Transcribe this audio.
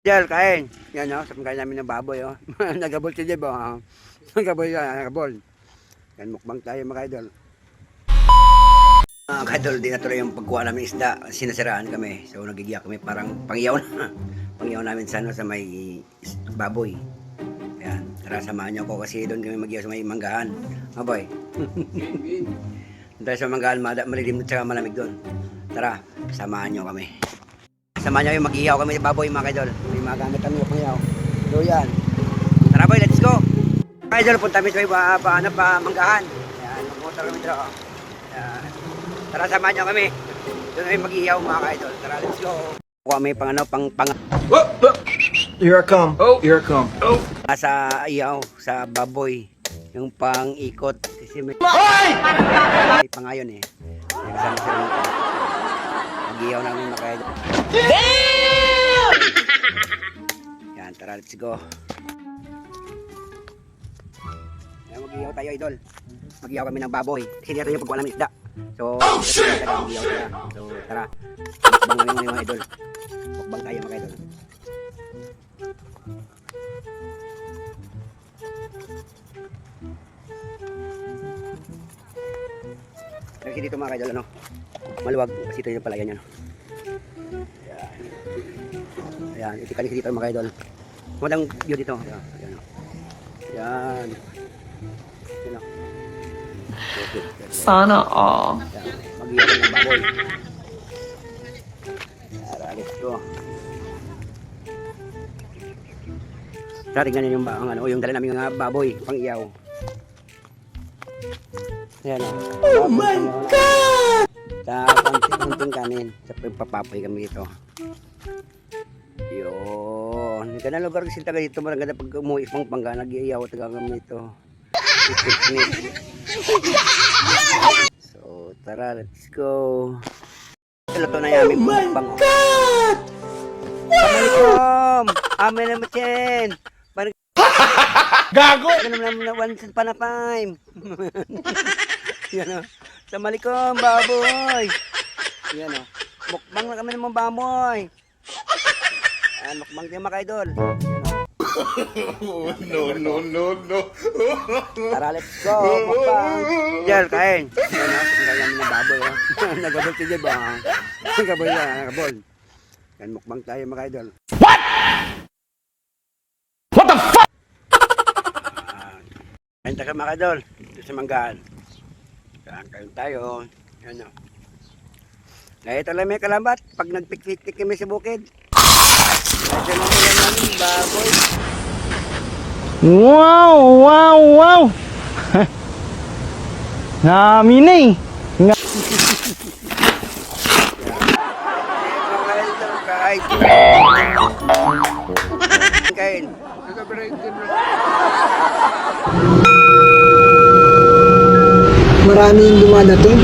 Diyan, kain. Yan o, sa pagkain namin ng baboy o. Nagabol si Jeb o. Nagabol yan, nagabol. Yan, mukbang tayo mga idol. Mga idol, di natuloy yung pagkuha namin isda. Sinasiraan kami. So nagigiyak kami parang pangyaw na. Pangyaw namin sa may baboy. Yan, tara samahan niyo ako kasi doon kami magiyaw sa may manggahan. Mga boy. Dahil sa manggahan, malilim at saka malamig doon. Tara, samahan niyo kami. Samahan niyo yung mag-ihaw kami baboy mga idol. May magamit kami yung pangyaw. So yan. Tara boy, let's go. Mga idol, punta kami sa manggahan. Yan, mag-motor kami dito. Yan. Tara, samahan niyo kami. Doon kami mag-ihaw mga idol. Tara, let's go. Kami pang Here I come. Oh, here I come. Oh. Sa ihaw, sa baboy. Yung pang-ikot. Kasi may pangayon eh. Yung kasama sila nito. Mag-ihaw namin mga idol. Damn! Yan, tara, let's go. Yan, mag-ihaw tayo, idol. Mag-ihaw kami ng baboy. Kasi dito yung pagkuha namin isda. So, mag-ihaw tayo. So, tara. Mukbang namin mga idol. Mukbang tayo mga idol. Kasi dito mga idol, ano? Maluwag kasi ito yung palayan niya, no? Ayan, itikan dito mga idol. Magandang view dito. Ayan. Ayan. Ayan. Okay. Sana all. Mag-iwan ng baboy. Tara, let's go. Tara, tingnan niyo yung dala namin mga baboy, pang iyaw. Ayan o. Oh my God! Sa konting kanin. Sa papapoy kami dito. Yun. Ganda lugar kasi taga dito. Maganda pag umuwi pang pangga. Nag-iiyaw taga kami dito. So, tara. Let's go. Luto na yung aming mukbang. Oh my God! Assalamualaikum! Amin na matin! Gago! Ano naman na once upon a time? Yan o. Assalamualaikum, baboy! Yan o. Mukbang na kami ng mga baboy. Ayan, mukbang tayo mga idol. No. Tara, let's go. Mukbang. Diyan, kain. Yan o. Kaya namin ng baboy o. Nagabol si Jeb o. Nagabol yan, nagabol. Yan, mukbang tayo mga idol. What the fuck? Kain tayo mga idol. Dito sa manggahan. Kain tayo. Yan o. Ngayon ito lang may kalabat. Pag nagpik-pik kami sa bukid. Ito lang namin baboy. Wow! Namin na eh. Kain. Maraming dumadating.